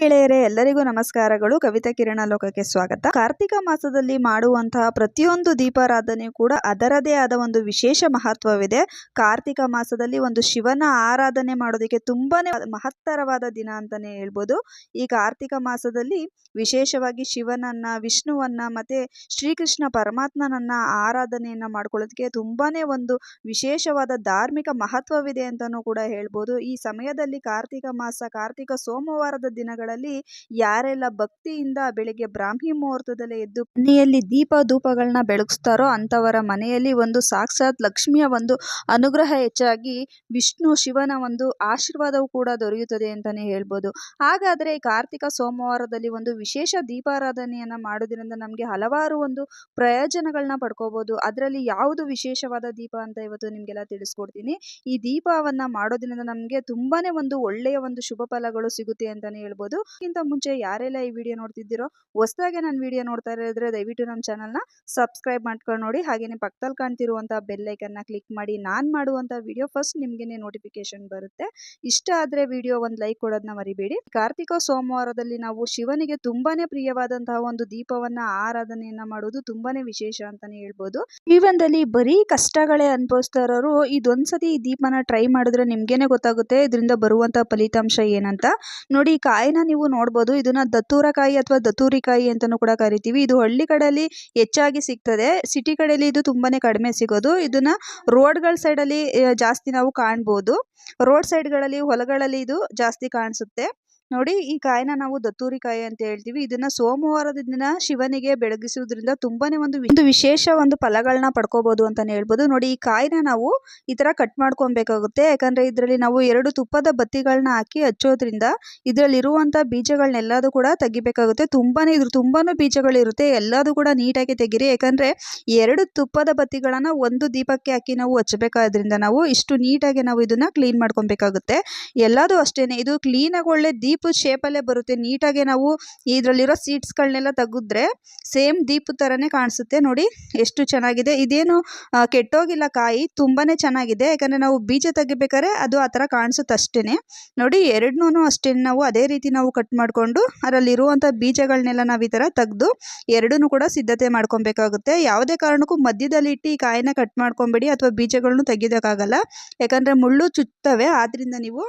ಗೆಳೆಯರೇ, ಎಲ್ಲರಿಗೂ ನಮಸ್ಕಾರಗಳು. ಕವಿತಾ ಕಿರಣ ಲೋಕಕ್ಕೆ ಸ್ವಾಗತ. ಕಾರ್ತಿಕ ಮಾಸದಲ್ಲಿ ಮಾಡುವಂತಹ ಪ್ರತಿಯೊಂದು ದೀಪಾರಾಧನೆ ಕೂಡ ಅದರದೇ ಆದ ಒಂದು ವಿಶೇಷ ಮಹತ್ವವಿದೆ. ಕಾರ್ತಿಕ ಮಾಸದಲ್ಲಿ ಒಂದು ಶಿವನ ಆರಾಧನೆ ಮಾಡೋದಕ್ಕೆ ತುಂಬಾನೇ ಮಹತ್ತರವಾದ ದಿನ ಅಂತಾನೆ ಹೇಳ್ಬೋದು. ಈ ಕಾರ್ತಿಕ ಮಾಸದಲ್ಲಿ ವಿಶೇಷವಾಗಿ ಶಿವನನ್ನ, ವಿಷ್ಣುವನ್ನ ಮತ್ತೆ ಶ್ರೀಕೃಷ್ಣ ಪರಮಾತ್ಮನನ್ನ ಆರಾಧನೆಯನ್ನ ಮಾಡ್ಕೊಳ್ಳೋದಕ್ಕೆ ತುಂಬಾನೇ ಒಂದು ವಿಶೇಷವಾದ ಧಾರ್ಮಿಕ ಮಹತ್ವವಿದೆ ಅಂತಾನೂ ಕೂಡ ಹೇಳ್ಬೋದು. ಈ ಸಮಯದಲ್ಲಿ ಕಾರ್ತಿಕ ಮಾಸ, ಕಾರ್ತಿಕ ಸೋಮವಾರದ ದಿನಗಳಲ್ಲಿ ಯಾರೆಲ್ಲ ಭಕ್ತಿಯಿಂದ ಬೆಳಿಗ್ಗೆ ಬ್ರಾಹ್ಮಿ ಮುಹೂರ್ತದಲ್ಲೇ ಎದ್ದು ಮನೆಯಲ್ಲಿ ದೀಪ ಧೂಪಗಳನ್ನ ಬೆಳಗಿಸ್ತಾರೋ ಅಂತವರ ಮನೆಯಲ್ಲಿ ಒಂದು ಸಾಕ್ಷಾತ್ ಲಕ್ಷ್ಮಿಯ ಒಂದು ಅನುಗ್ರಹ ಹೆಚ್ಚಾಗಿ ವಿಷ್ಣು ಶಿವನ ಒಂದು ಆಶೀರ್ವಾದವೂ ಕೂಡ ದೊರೆಯುತ್ತದೆ ಅಂತಾನೆ ಹೇಳ್ಬೋದು. ಹಾಗಾದ್ರೆ ಈ ಕಾರ್ತಿಕ ಸೋಮವಾರದಲ್ಲಿ ಒಂದು ವಿಶೇಷ ದೀಪಾರಾಧನೆಯನ್ನ ಮಾಡೋದ್ರಿಂದ ನಮಗೆ ಹಲವಾರು ಒಂದು ಪ್ರಯೋಜನಗಳನ್ನ ಪಡ್ಕೋಬಹುದು. ಅದರಲ್ಲಿ ಯಾವುದು ವಿಶೇಷವಾದ ದೀಪ ಅಂತ ಇವತ್ತು ನಿಮ್ಗೆಲ್ಲ ತಿಳಿಸ್ಕೊಡ್ತೀನಿ. ಈ ದೀಪವನ್ನ ಮಾಡೋದ್ರಿಂದ ನಮಗೆ ತುಂಬಾನೇ ಒಂದು ಒಳ್ಳೆಯ ಒಂದು ಶುಭ ಫಲಗಳು ಸಿಗುತ್ತೆ ಅಂತಾನೆ ಹೇಳ್ಬೋದು. ಇದಕ್ಕಿಂತ ಮುಂಚೆ ಯಾರೆಲ್ಲ ಈ ವಿಡಿಯೋ ನೋಡ್ತಿದ್ದೀರೋ, ಹೊಸದಾಗಿ ನನ್ನ ವಿಡಿಯೋ ನೋಡ್ತಾ ಇದ್ರೆ ದಯವಿಟ್ಟು ನಮ್ಮ ಚಾನಲ್ನ ಸಬ್ಸ್ಕ್ರೈಬ್ ಮಾಡ್ಕೊಂಡು ನೋಡಿ. ಹಾಗೇನೆ ಪಕ್ಕದಲ್ಲಿ ಕಾಣ್ತಿರುವಂತಹ ಬೆಲ್ ಐಕನ್ನ ಕ್ಲಿಕ್ ಮಾಡಿ. ನಾನು ಮಾಡುವಂತ ವಿಡಿಯೋ ಫಸ್ಟ್ ನಿಮ್ಗೆನೆ ನೋಟಿಫಿಕೇಶನ್ ಬರುತ್ತೆ. ಇಷ್ಟ ಆದ್ರೆ ವಿಡಿಯೋ ಒಂದು ಲೈಕ್ ಕೊಡೋದನ್ನ ಮರಿಬೇಡಿ. ಕಾರ್ತಿಕ ಸೋಮವಾರದಲ್ಲಿ ನಾವು ಶಿವನಿಗೆ ತುಂಬಾನೇ ಪ್ರಿಯವಾದಂತಹ ಒಂದು ದೀಪವನ್ನ ಆರಾಧನೆಯನ್ನ ಮಾಡೋದು ತುಂಬಾನೇ ವಿಶೇಷ ಅಂತಾನೆ ಹೇಳ್ಬೋದು. ಜೀವನದಲ್ಲಿ ಬರೀ ಕಷ್ಟಗಳೇ ಅನುಭವಿಸ್ತಾ ಇರೋರು ಇದೊಂದ್ಸತಿ ಈ ದೀಪನ ಟ್ರೈ ಮಾಡಿದ್ರೆ ನಿಮ್ಗೇನೆ ಗೊತ್ತಾಗುತ್ತೆ ಇದರಿಂದ ಬರುವಂತ ಫಲಿತಾಂಶ ಏನಂತ. ನೋಡಿ, ಈ ಕಾಯಿನ ನೀವು ನೋಡ್ಬೋದು. ಇದನ್ನ ದತ್ತೂರಕಾಯಿ ಅಥವಾ ದತ್ತೂರಿಕಾಯಿ ಅಂತಾನೂ ಕೂಡ ಕರಿತೀವಿ. ಇದು ಹಳ್ಳಿ ಕಡೆಯಲ್ಲಿ ಹೆಚ್ಚಾಗಿ ಸಿಗ್ತದೆ. ಸಿಟಿ ಕಡೆಯಲ್ಲಿ ಇದು ತುಂಬಾನೇ ಕಡಿಮೆ ಸಿಗೋದು. ಇದನ್ನ ರೋಡ್ಗಳ ಸೈಡಲ್ಲಿ ಜಾಸ್ತಿ ನಾವು ಕಾಣ್ಬೋದು. ರೋಡ್ ಸೈಡ್ಗಳಲ್ಲಿ, ಹೊಲಗಳಲ್ಲಿ ಇದು ಜಾಸ್ತಿ ಕಾಣಿಸುತ್ತೆ. ನೋಡಿ, ಈ ಕಾಯಿನ ನಾವು ದತ್ತೂರಿಕಾಯಿ ಅಂತ ಹೇಳ್ತೀವಿ. ಇದನ್ನ ಸೋಮವಾರದ ದಿನ ಶಿವನಿಗೆ ಬೆಳಗಿಸುವುದರಿಂದ ತುಂಬಾನೇ ಒಂದು ವಿಶೇಷ ಒಂದು ಫಲಗಳನ್ನ ಪಡ್ಕೋಬಹುದು ಅಂತಾನೆ ಹೇಳ್ಬೋದು. ನೋಡಿ, ಈ ಕಾಯಿನ ನಾವು ಈ ತರ ಕಟ್ ಮಾಡ್ಕೊಬೇಕಾಗುತ್ತೆ. ಯಾಕಂದ್ರೆ ಇದರಲ್ಲಿ ನಾವು 2 ತುಪ್ಪದ ಬತ್ತಿಗಳನ್ನ ಹಾಕಿ ಹಚ್ಚೋದ್ರಿಂದ ಇದರಲ್ಲಿ ಇರುವಂತ ಬೀಜಗಳನ್ನೆಲ್ಲದೂ ಕೂಡ ತೆಗಿಬೇಕಾಗುತ್ತೆ. ತುಂಬಾನು ಬೀಜಗಳಿರುತ್ತೆ. ಎಲ್ಲದೂ ಕೂಡ ನೀಟಾಗಿ ತೆಗಿರಿ. ಯಾಕಂದ್ರೆ 2 ತುಪ್ಪದ ಬತ್ತಿಗಳನ್ನ ಒಂದು ದೀಪಕ್ಕೆ ಹಾಕಿ ನಾವು ಹಚ್ಚಬೇಕಾದ್ರಿಂದ ನಾವು ಇಷ್ಟು ನೀಟಾಗಿ ನಾವು ಇದನ್ನ ಕ್ಲೀನ್ ಮಾಡ್ಕೊಬೇಕಾಗುತ್ತೆ. ಎಲ್ಲದೂ ಅಷ್ಟೇನೆ, ಇದು ಕ್ಲೀನ್ ಆಗಿ ಒಳ್ಳೆ ದೀಪದ ಶೇಪಲ್ಲೇ ಬರುತ್ತೆ. ನೀಟಾಗಿ ನಾವು ಇದರಲ್ಲಿರೋ ಸೀಡ್ಸ್ಗಳನ್ನೆಲ್ಲ ತೆಗೆದ್ರೆ ಸೇಮ್ ದೀಪ ತರನೇ ಕಾಣಿಸುತ್ತೆ. ನೋಡಿ ಎಷ್ಟು ಚೆನ್ನಾಗಿದೆ. ಇದೇನು ಕೆಟ್ಟೋಗಿಲ್ಲ, ಕಾಯಿ ತುಂಬಾನೇ ಚೆನ್ನಾಗಿದೆ. ಯಾಕಂದ್ರೆ ನಾವು ಬೀಜ ತೆಗಿಬೇಕಾದ್ರೆ ಅದು ಆ ತರ ಕಾಣಿಸುತ್ತೆ ಅಷ್ಟೇನೆ. ನೋಡಿ, ಎರಡನ್ನೂ ಅಷ್ಟೇ ನಾವು ಅದೇ ರೀತಿ ನಾವು ಕಟ್ ಮಾಡ್ಕೊಂಡು ಅದರಲ್ಲಿರುವಂತ ಬೀಜಗಳನ್ನೆಲ್ಲ ನಾವು ಈ ತರ ತೆಗೆದು ಎರಡನ್ನೂ ಕೂಡ ಸಿದ್ಧತೆ ಮಾಡ್ಕೊಬೇಕಾಗುತ್ತೆ. ಯಾವುದೇ ಕಾರಣಕ್ಕೂ ಮಧ್ಯದಲ್ಲಿ ಇಟ್ಟು ಈ ಕಾಯಿನ ಕಟ್ ಮಾಡ್ಕೊಂಬೇಡಿ ಅಥವಾ ಬೀಜಗಳನ್ನು ತೆಗಿಯೋಕ್ಕಾಗಲ್ಲ. ಯಾಕಂದ್ರೆ ಮುಳ್ಳು ಚುಚ್ಚುತ್ತವೆ. ಆದ್ರಿಂದ ನೀವು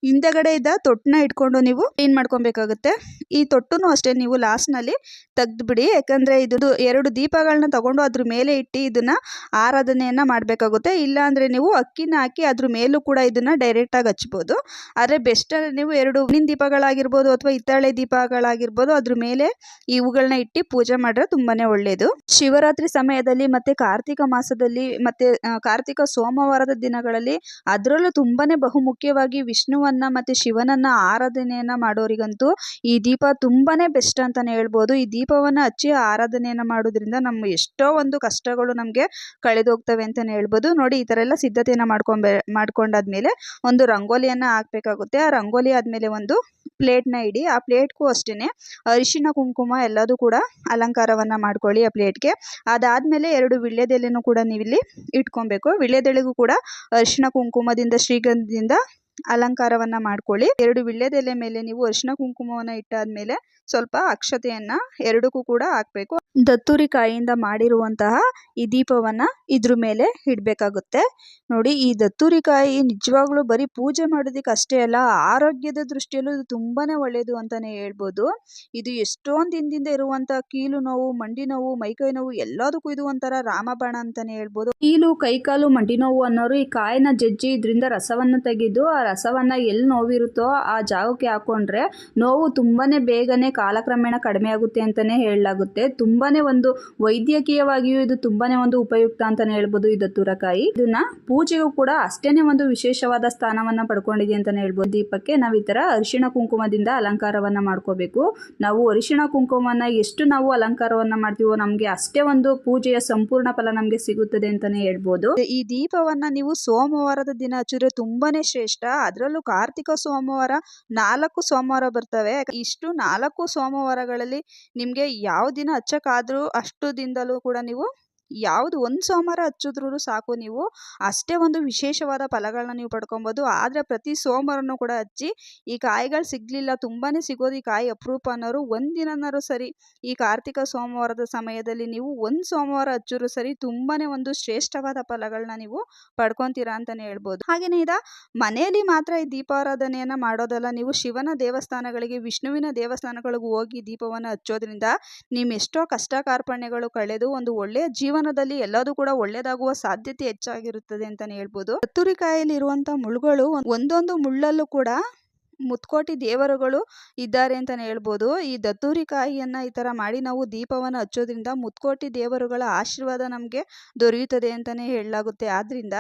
ಹಿಂದೆಗಡೆ ಇದ್ದ ತೊಟ್ಟನ್ನ ಇಟ್ಕೊಂಡು ನೀವು ಕ್ಲೀನ್ ಮಾಡ್ಕೊಬೇಕಾಗುತ್ತೆ. ಈ ತೊಟ್ಟನು ಅಷ್ಟೇ ನೀವು ಲಾಸ್ಟ್ ನಲ್ಲಿ ತೆಗ್ದ್ಬಿಡಿ. ಯಾಕಂದ್ರೆ ಇದು 2 ದೀಪಗಳನ್ನ ತಗೊಂಡು ಅದ್ರ ಮೇಲೆ ಇಟ್ಟು ಇದನ್ನ ಆರಾಧನೆಯನ್ನ ಮಾಡ್ಬೇಕಾಗುತ್ತೆ. ಇಲ್ಲ ಅಂದ್ರೆ ನೀವು ಅಕ್ಕಿನ ಹಾಕಿ ಅದ್ರ ಮೇಲೂ ಕೂಡ ಇದನ್ನ ಡೈರೆಕ್ಟ್ ಆಗಿ ಹಚ್ಬೋದು. ಆದ್ರೆ ಬೆಸ್ಟ್ ನೀವು 2 ಹೂವಿನ ದೀಪಗಳಾಗಿರ್ಬೋದು ಅಥವಾ ಹಿತ್ತಾಳೆ ದೀಪಗಳಾಗಿರ್ಬೋದು ಅದ್ರ ಮೇಲೆ ಇವುಗಳನ್ನ ಇಟ್ಟು ಪೂಜೆ ಮಾಡಿದ್ರೆ ತುಂಬಾನೇ ಒಳ್ಳೇದು. ಶಿವರಾತ್ರಿ ಸಮಯದಲ್ಲಿ ಮತ್ತೆ ಕಾರ್ತಿಕ ಮಾಸದಲ್ಲಿ ಮತ್ತೆ ಕಾರ್ತಿಕ ಸೋಮವಾರದ ದಿನಗಳಲ್ಲಿ ಅದರಲ್ಲೂ ತುಂಬಾನೇ ಬಹುಮುಖ್ಯವಾಗಿ ವಿಷ್ಣುವನ್ನ ಮತ್ತೆ ಶಿವನನ್ನ ಆರಾಧನೆಯನ್ನ ಮಾಡೋರಿಗಂತೂ ಈ ದೀಪ ತುಂಬಾನೇ ಬೆಸ್ಟ್ ಅಂತಾನೆ ಹೇಳ್ಬೋದು. ಈ ದೀಪವನ್ನ ಹಚ್ಚಿ ಆರಾಧನೆಯನ್ನ ಮಾಡೋದ್ರಿಂದ ನಮ್ಮ ಎಷ್ಟೋ ಒಂದು ಕಷ್ಟಗಳು ನಮ್ಗೆ ಕಳೆದೋಗ್ತವೆ ಅಂತಾನೆ ಹೇಳ್ಬೋದು. ನೋಡಿ, ಈ ತರ ಎಲ್ಲ ಸಿದ್ಧತೆಯನ್ನ ಮಾಡ್ಕೊಂಡಾದ್ಮೇಲೆ ಒಂದು ರಂಗೋಲಿಯನ್ನ ಹಾಕ್ಬೇಕಾಗುತ್ತೆ. ಆ ರಂಗೋಲಿ ಆದ್ಮೇಲೆ ಒಂದು ಪ್ಲೇಟ್ನ ಇಡಿ. ಆ ಪ್ಲೇಟ್ಗೂ ಅಷ್ಟೇನೆ ಅರಿಶಿನ ಕುಂಕುಮ ಎಲ್ಲದೂ ಕೂಡ ಅಲಂಕಾರವನ್ನ ಮಾಡ್ಕೊಳ್ಳಿ ಆ ಪ್ಲೇಟ್ಗೆ. ಅದಾದ್ಮೇಲೆ 2 ವಿಳ್ಯದೆಲೆನೂ ಕೂಡ ನೀವಿಲ್ಲಿ ಇಟ್ಕೊಬೇಕು. ವಿಳ್ಯದೆಲೆಗೂ ಕೂಡ ಅರಿಶಿನ ಕುಂಕುಮದಿಂದ, ಶ್ರೀಗಂಧದಿಂದ ಅಲಂಕಾರವನ್ನ ಮಾಡ್ಕೊಳ್ಳಿ. 2 ವಿಳ್ಯದೆಲೆ ಮೇಲೆ ನೀವು ಅರಿಶಿನ ಕುಂಕುಮವನ್ನ ಇಟ್ಟಾದ್ಮೇಲೆ ಸ್ವಲ್ಪ ಅಕ್ಷತೆಯನ್ನ ಎರಡಕ್ಕೂ ಕೂಡ ಹಾಕ್ಬೇಕು. ದತ್ತೂರಿ ಕಾಯಿಯಿಂದ ಮಾಡಿರುವಂತಹ ಈ ದೀಪವನ್ನ ಇದ್ರ ಮೇಲೆ ಇಡ್ಬೇಕಾಗುತ್ತೆ. ನೋಡಿ, ಈ ದತ್ತೂರಿ ಕಾಯಿ ನಿಜವಾಗ್ಲೂ ಬರೀ ಪೂಜೆ ಮಾಡೋದಕ್ಕೆ ಅಷ್ಟೇ ಅಲ್ಲ, ಆರೋಗ್ಯದ ದೃಷ್ಟಿಯಲ್ಲೂ ಇದು ತುಂಬಾನೇ ಒಳ್ಳೇದು ಅಂತಾನೆ ಹೇಳ್ಬೋದು. ಇದು ಎಷ್ಟೊಂದು ದಿನದಿಂದ ಇರುವಂತ ಕೀಲು ನೋವು, ಮಂಡಿ ನೋವು, ಮೈಕೈ ನೋವು ಎಲ್ಲದಕ್ಕೂ ಇದು ಒಂಥರ ರಾಮಬಾಣ ಅಂತಾನೆ ಹೇಳ್ಬೋದು. ಕೀಲು, ಕೈಕಾಲು, ಮಂಡಿ ನೋವು ಅನ್ನೋರು ಈ ಕಾಯಿನ ಜಜ್ಜಿ ಇದರಿಂದ ರಸವನ್ನ ತೆಗೆದು ಆ ರಸವನ್ನ ಎಲ್ಲಿ ನೋವಿರುತ್ತೋ ಆ ಜಾಗಕ್ಕೆ ಹಾಕೊಂಡ್ರೆ ನೋವು ತುಂಬಾನೇ ಬೇಗನೆ ಕಾಲಕ್ರಮೇಣ ಕಡಿಮೆ ಆಗುತ್ತೆ ಅಂತಾನೆ ಹೇಳಲಾಗುತ್ತೆ. ತುಂಬಾನೇ ಒಂದು ವೈದ್ಯಕೀಯವಾಗಿಯೂ ಇದು ತುಂಬಾನೇ ಒಂದು ಉಪಯುಕ್ತ ಅಂತಾನೆ ಹೇಳ್ಬೋದು ಈ ದತ್ತೂರಕಾಯಿ. ಇದನ್ನ ಪೂಜೆಗೂ ಕೂಡ ಅಷ್ಟೇನೆ ಒಂದು ವಿಶೇಷವಾದ ಸ್ಥಾನವನ್ನ ಪಡ್ಕೊಂಡಿದೆ ಅಂತಾನೆ ಹೇಳ್ಬೋದು. ದೀಪಕ್ಕೆ ನಾವು ಈ ತರ ಅರಿಶಿಣ ಕುಂಕುಮದಿಂದ ಅಲಂಕಾರವನ್ನ ಮಾಡ್ಕೋಬೇಕು. ನಾವು ಅರಿಶಿಣ ಕುಂಕುಮವನ್ನ ಎಷ್ಟು ನಾವು ಅಲಂಕಾರವನ್ನ ಮಾಡ್ತೀವೋ ನಮ್ಗೆ ಅಷ್ಟೇ ಒಂದು ಪೂಜೆಯ ಸಂಪೂರ್ಣ ಫಲ ನಮ್ಗೆ ಸಿಗುತ್ತದೆ ಅಂತಾನೆ ಹೇಳ್ಬೋದು. ಈ ದೀಪವನ್ನ ನೀವು ಸೋಮವಾರದ ದಿನ ಹಚ್ಚಿದ್ರೆ ತುಂಬಾನೇ ಶ್ರೇಷ್ಠ. ಅದರಲ್ಲೂ ಕಾರ್ತಿಕ ಸೋಮವಾರ 4 ಸೋಮವಾರ ಬರ್ತವೆ. ಇಷ್ಟು 4 ಸೋಮವಾರಗಳಲ್ಲಿ ನಿಮ್ಗೆ ಯಾವ ದಿನ ಹಚ್ಚಕ್ಕಾದ್ರೂ ಅಷ್ಟು ದಿನದಲ್ಲೂ ಕೂಡ ನೀವು ಯಾವುದು ಒಂದು ಸೋಮವಾರ ಹಚ್ಚಿದ್ರೂ ಸಾಕು, ನೀವು ಅಷ್ಟೇ ಒಂದು ವಿಶೇಷವಾದ ಫಲಗಳನ್ನ ನೀವು ಪಡ್ಕೊಬೋದು. ಆದರೆ ಪ್ರತಿ ಸೋಮವಾರನೂ ಕೂಡ ಹಚ್ಚಿ, ಈ ಕಾಯಿಗಳು ಸಿಗಲಿಲ್ಲ, ತುಂಬಾ ಸಿಗೋದು ಈ ಕಾಯಿ ಅಪರೂಪ ಅನ್ನೋರು ಒಂದಿನನಾರು ಸರಿ ಈ ಕಾರ್ತಿಕ ಸೋಮವಾರದ ಸಮಯದಲ್ಲಿ ನೀವು ಒಂದು ಸೋಮವಾರ ಹಚ್ಚಿದ್ರು ಸರಿ ತುಂಬಾ ಒಂದು ಶ್ರೇಷ್ಠವಾದ ಫಲಗಳನ್ನ ನೀವು ಪಡ್ಕೊತೀರಾ ಅಂತಲೇ ಹೇಳ್ಬೋದು. ಹಾಗೆಯೇ ಮನೆಯಲ್ಲಿ ಮಾತ್ರ ಈ ದೀಪಾರಾಧನೆಯನ್ನು ಮಾಡೋದಲ್ಲ, ನೀವು ಶಿವನ ದೇವಸ್ಥಾನಗಳಿಗೆ, ವಿಷ್ಣುವಿನ ದೇವಸ್ಥಾನಗಳಿಗೂ ಹೋಗಿ ದೀಪವನ್ನು ಹಚ್ಚೋದ್ರಿಂದ ನಿಮ್ಮ ಎಷ್ಟೋ ಕಷ್ಟ ಕಾರ್ಪಣ್ಯಗಳು ಕಳೆದು ಒಂದು ಒಳ್ಳೆಯ ಜೀವನದಲ್ಲಿ ಎಲ್ಲದೂ ಕೂಡ ಒಳ್ಳೆಯದಾಗುವ ಸಾಧ್ಯತೆ ಹೆಚ್ಚಾಗಿರುತ್ತದೆ ಅಂತಲೇ ಹೇಳ್ಬೋದು. ಕತ್ತೂರಿಕಾಯಲ್ಲಿ ಇರುವಂಥ ಮುಳ್ಳುಗಳು ಒಂದೊಂದು ಮುಳ್ಳಲ್ಲೂ ಕೂಡ ಮುತ್ಕೋಟಿ ದೇವರುಗಳು ಇದ್ದಾರೆ ಅಂತಲೇ ಹೇಳ್ಬೋದು. ಈ ದತ್ತೂರಿ ಕಾಯಿಯನ್ನು ಈ ಥರ ಮಾಡಿ ನಾವು ದೀಪವನ್ನು ಹಚ್ಚೋದ್ರಿಂದ ಮುತ್ಕೋಟಿ ದೇವರುಗಳ ಆಶೀರ್ವಾದ ನಮಗೆ ದೊರೆಯುತ್ತದೆ ಅಂತಲೇ ಹೇಳಲಾಗುತ್ತೆ. ಆದ್ದರಿಂದ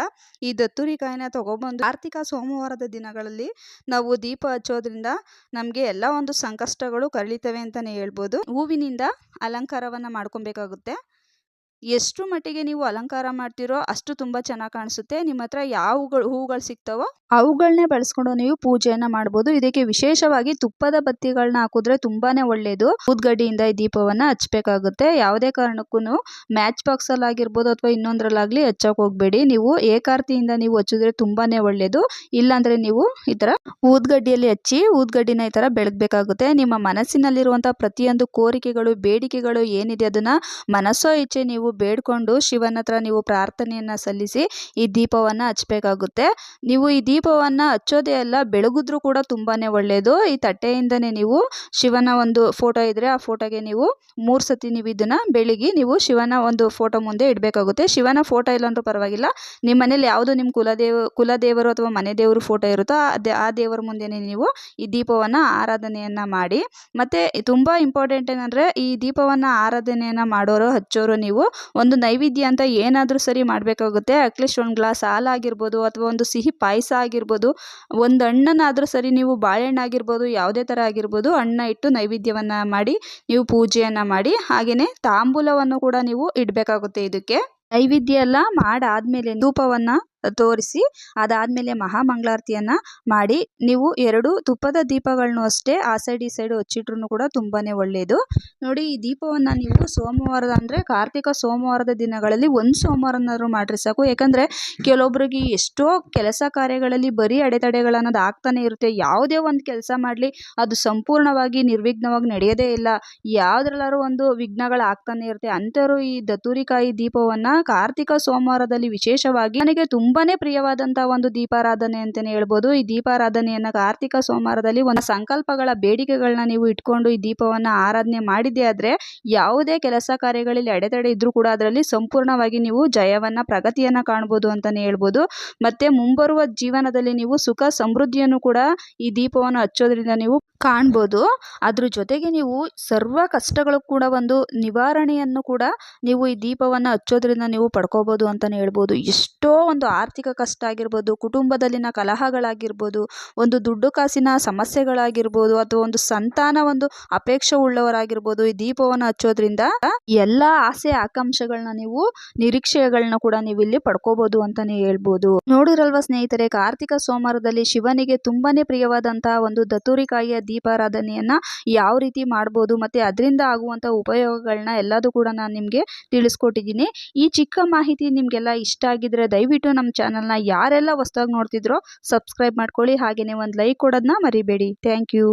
ಈ ದತ್ತೂರಿ ಕಾಯಿನ ತಗೊಬಂದು ಕಾರ್ತಿಕ ಸೋಮವಾರದ ದಿನಗಳಲ್ಲಿ ನಾವು ದೀಪ ಹಚ್ಚೋದ್ರಿಂದ ನಮಗೆ ಎಲ್ಲ ಒಂದು ಸಂಕಷ್ಟಗಳು ಕಳೀತವೆ ಅಂತಲೇ ಹೇಳ್ಬೋದು. ಹೂವಿನಿಂದ ಅಲಂಕಾರವನ್ನು ಮಾಡ್ಕೊಬೇಕಾಗುತ್ತೆ. ಎಷ್ಟು ಮಟ್ಟಿಗೆ ನೀವು ಅಲಂಕಾರ ಮಾಡ್ತೀರೋ ಅಷ್ಟು ತುಂಬ ಚೆನ್ನಾಗಿ ಕಾಣಿಸುತ್ತೆ. ನಿಮ್ಮ ಹತ್ರ ಯಾವ ಹೂಗಳು ಸಿಗ್ತಾವೋ ಅವುಗಳನ್ನೇ ಬಳಸ್ಕೊಂಡು ನೀವು ಪೂಜೆಯನ್ನು ಮಾಡ್ಬೋದು. ಇದಕ್ಕೆ ವಿಶೇಷವಾಗಿ ತುಪ್ಪದ ಬತ್ತಿಗಳನ್ನ ಹಾಕಿದ್ರೆ ತುಂಬಾ ಒಳ್ಳೆಯದು. ಊದ್ಗಡ್ಡಿಯಿಂದ ಈ ದೀಪವನ್ನು ಹಚ್ಚಬೇಕಾಗುತ್ತೆ. ಯಾವುದೇ ಕಾರಣಕ್ಕೂ ಮ್ಯಾಚ್ ಬಾಕ್ಸಲ್ಲಿ ಆಗಿರ್ಬೋದು ಅಥವಾ ಇನ್ನೊಂದರಲ್ಲಾಗಲಿ ಹಚ್ಚೋಕೆ ಹೋಗಬೇಡಿ. ನೀವು ಏಕಾರ್ತಿಯಿಂದ ನೀವು ಹಚ್ಚಿದ್ರೆ ತುಂಬಾ ಒಳ್ಳೆಯದು. ಇಲ್ಲಾಂದರೆ ನೀವು ಈ ಥರ ಊದ್ಗಡ್ಡಿಯಲ್ಲಿ ಹಚ್ಚಿ ಊದ್ಗಡ್ಡಿನ ಈ ಥರ ಬೆಳಗಬೇಕಾಗುತ್ತೆ. ನಿಮ್ಮ ಮನಸ್ಸಿನಲ್ಲಿರುವಂಥ ಪ್ರತಿಯೊಂದು ಕೋರಿಕೆಗಳು, ಬೇಡಿಕೆಗಳು ಏನಿದೆ ಅದನ್ನು ಮನಸ್ಸೋ ಇಚ್ಛೆ ನೀವು ಬೇಡ್ಕೊಂಡು ಶಿವನ ಹತ್ರ ನೀವು ಪ್ರಾರ್ಥನೆಯನ್ನು ಸಲ್ಲಿಸಿ ಈ ದೀಪವನ್ನು ಹಚ್ಚಬೇಕಾಗುತ್ತೆ. ನೀವು ಈ ದೀಪವನ್ನು ಹಚ್ಚೋದೇ ಅಲ್ಲ, ಬೆಳಗಿದ್ರೂ ಕೂಡ ತುಂಬಾ ಒಳ್ಳೆಯದು. ಈ ತಟ್ಟೆಯಿಂದನೇ ನೀವು ಶಿವನ ಒಂದು ಫೋಟೋ ಇದ್ದರೆ ಆ ಫೋಟೋಗೆ ನೀವು 3 ಸತಿ ನೀವು ಇದನ್ನು ಬೆಳಗಿ ನೀವು ಶಿವನ ಒಂದು ಫೋಟೋ ಮುಂದೆ ಇಡಬೇಕಾಗುತ್ತೆ. ಶಿವನ ಫೋಟೋ ಇಲ್ಲಾಂದ್ರೂ ಪರವಾಗಿಲ್ಲ, ನಿಮ್ಮ ಮನೇಲಿ ಯಾವುದು ನಿಮ್ಮ ಕುಲದೇವರು ಅಥವಾ ಮನೆ ದೇವರು ಫೋಟೋ ಇರುತ್ತೋ ಆ ದೇವರ ಮುಂದೆನೇ ನೀವು ಈ ದೀಪವನ್ನು ಆರಾಧನೆಯನ್ನು ಮಾಡಿ. ಮತ್ತು ತುಂಬ ಇಂಪಾರ್ಟೆಂಟ್ ಏನಂದರೆ ಈ ದೀಪವನ್ನು ಆರಾಧನೆಯನ್ನು ಮಾಡೋರು ಹಚ್ಚೋರು ನೀವು ಒಂದು ನೈವೇದ್ಯ ಅಂತ ಏನಾದರೂ ಸರಿ ಮಾಡಬೇಕಾಗುತ್ತೆ. ಅಟ್ಲೀಸ್ಟ್ ಒಂದು ಗ್ಲಾಸ್ ಹಾಲಾಗಿರ್ಬೋದು ಅಥವಾ ಒಂದು ಸಿಹಿ ಪಾಯಸ ಆಗಿರ್ಬೋದು, ಒಂದು ಹಣ್ಣನ್ನಾದರೂ ಸರಿ, ನೀವು ಬಾಳೆಹಣ್ಣು ಆಗಿರ್ಬೋದು, ಯಾವುದೇ ಥರ ಆಗಿರ್ಬೋದು, ಹಣ್ಣು ಇಟ್ಟು ನೈವೇದ್ಯವನ್ನು ಮಾಡಿ ನೀವು ಪೂಜೆಯನ್ನು ಮಾಡಿ. ಹಾಗೆಯೇ ತಾಂಬೂಲವನ್ನು ಕೂಡ ನೀವು ಇಡಬೇಕಾಗುತ್ತೆ. ಇದಕ್ಕೆ ನೈವೇದ್ಯ ಎಲ್ಲ ಮಾಡಾದ್ಮೇಲೆ ಧೂಪವನ್ನು ತೋರಿಸಿ ಅದಾದಮೇಲೆ ಮಹಾಮಂಗಳಾರತಿಯನ್ನು ಮಾಡಿ ನೀವು 2 ತುಪ್ಪದ ದೀಪಗಳನ್ನು ಅಷ್ಟೇ ಆ ಸೈಡ್ ಈ ಸೈಡು ಹಚ್ಚಿಟ್ರು ಕೂಡ ತುಂಬಾ ಒಳ್ಳೆಯದು. ನೋಡಿ, ಈ ದೀಪವನ್ನು ನೀವು ಸೋಮವಾರದ ಅಂದರೆ ಕಾರ್ತಿಕ ಸೋಮವಾರದ ದಿನಗಳಲ್ಲಿ ಒಂದು ಸೋಮವಾರನಾದ್ರೂ ಮಾಡಿರಿ ಸಾಕು. ಯಾಕಂದರೆ ಕೆಲವೊಬ್ಬರಿಗೆ ಎಷ್ಟೋ ಕೆಲಸ ಕಾರ್ಯಗಳಲ್ಲಿ ಬರೀ ಅಡೆತಡೆಗಳನ್ನೋದು ಆಗ್ತಾನೆ ಇರುತ್ತೆ. ಯಾವುದೇ ಒಂದು ಕೆಲಸ ಮಾಡಲಿ ಅದು ಸಂಪೂರ್ಣವಾಗಿ ನಿರ್ವಿಘ್ನವಾಗಿ ನಡೆಯೋದೇ ಇಲ್ಲ. ಯಾವುದ್ರಲ್ಲಾದ್ರೂ ಒಂದು ವಿಘ್ನಗಳು ಆಗ್ತಾನೆ ಇರುತ್ತೆ. ಅಂಥವ್ರು ಈ ದತ್ತೂರಿಕಾಯಿ ದೀಪವನ್ನು ಕಾರ್ತಿಕ ಸೋಮವಾರದಲ್ಲಿ ವಿಶೇಷವಾಗಿ ನನಗೆ ತುಂಬಾನೇ ಪ್ರಿಯವಾದಂತಹ ಒಂದು ದೀಪಾರಾಧನೆ ಅಂತಾನೆ ಹೇಳ್ಬೋದು. ಈ ದೀಪಾರಾಧನೆಯನ್ನ ಕಾರ್ತಿಕ ಸೋಮವಾರದಲ್ಲಿ ಒಂದು ಸಂಕಲ್ಪಗಳ ಬೇಡಿಕೆಗಳನ್ನ ನೀವು ಇಟ್ಕೊಂಡು ಈ ದೀಪವನ್ನ ಆರಾಧನೆ ಮಾಡಿದ್ದೆ ಆದ್ರೆ ಯಾವುದೇ ಕೆಲಸ ಕಾರ್ಯಗಳಲ್ಲಿ ಅಡೆತಡೆ ಇದ್ರೂ ಕೂಡ ಅದರಲ್ಲಿ ಸಂಪೂರ್ಣವಾಗಿ ನೀವು ಜಯವನ್ನ, ಪ್ರಗತಿಯನ್ನ ಕಾಣಬಹುದು ಅಂತಾನೆ ಹೇಳ್ಬೋದು. ಮತ್ತೆ ಮುಂಬರುವ ಜೀವನದಲ್ಲಿ ನೀವು ಸುಖ ಸಮೃದ್ಧಿಯನ್ನು ಕೂಡ ಈ ದೀಪವನ್ನು ಹಚ್ಚೋದ್ರಿಂದ ನೀವು ಕಾಣ್ಬೋದು. ಅದ್ರ ಜೊತೆಗೆ ನೀವು ಸರ್ವ ಕಷ್ಟಗಳು ಕೂಡ ಒಂದು ನಿವಾರಣೆಯನ್ನು ಕೂಡ ನೀವು ಈ ದೀಪವನ್ನು ಹಚ್ಚೋದ್ರಿಂದ ನೀವು ಪಡ್ಕೋಬಹುದು ಅಂತಾನೆ ಹೇಳ್ಬೋದು. ಎಷ್ಟೋ ಒಂದು ಆರ್ಥಿಕ ಕಷ್ಟ ಆಗಿರ್ಬೋದು, ಕುಟುಂಬದಲ್ಲಿನ ಕಲಹಗಳಾಗಿರ್ಬೋದು, ಒಂದು ದುಡ್ಡು ಕಾಸಿನ ಸಮಸ್ಯೆಗಳಾಗಿರ್ಬೋದು, ಅಥವಾ ಒಂದು ಸಂತಾನ ಒಂದು ಅಪೇಕ್ಷೆ ಉಳ್ಳವರಾಗಿರ್ಬೋದು, ಈ ದೀಪವನ್ನು ಹಚ್ಚೋದ್ರಿಂದ ಎಲ್ಲ ಆಸೆ ಆಕಾಂಕ್ಷೆಗಳನ್ನ ನೀವು, ನಿರೀಕ್ಷೆಗಳನ್ನ ಕೂಡ ನೀವು ಇಲ್ಲಿ ಪಡ್ಕೋಬಹುದು ಅಂತಾನೆ ಹೇಳ್ಬೋದು. ನೋಡಿರಲ್ವಾ ಸ್ನೇಹಿತರೆ, ಕಾರ್ತಿಕ ಸೋಮವಾರದಲ್ಲಿ ಶಿವನಿಗೆ ತುಂಬಾನೇ ಪ್ರಿಯವಾದಂತಹ ಒಂದು ದತ್ತೂರಿಕಾಯಿಯ ದೀಪಾರಾಧನೆಯನ್ನ ಯಾವ ರೀತಿ ಮಾಡ್ಬೋದು ಮತ್ತೆ ಅದರಿಂದ ಆಗುವಂತ ಉಪಯೋಗಗಳನ್ನ ಎಲ್ಲದೂ ಕೂಡ ನಾನು ನಿಮಗೆ ತಿಳಿಸ್ಕೊಟ್ಟಿದ್ದೀನಿ. ಈ ಚಿಕ್ಕ ಮಾಹಿತಿ ನಿಮ್ಗೆಲ್ಲ ಇಷ್ಟ ಆಗಿದ್ರೆ ದಯವಿಟ್ಟು ನಮ್ಮ ಚಾನಲ್ನ ಯಾರೆಲ್ಲ ಹೊಸದಾಗಿ ನೋಡ್ತಿದ್ರೋ ಸಬ್ಸ್ಕ್ರೈಬ್ ಮಾಡ್ಕೊಳ್ಳಿ. ಹಾಗೇನೆ ಒಂದು ಲೈಕ್ ಕೊಡೋದನ್ನ ಮರಿಬೇಡಿ. Thank you.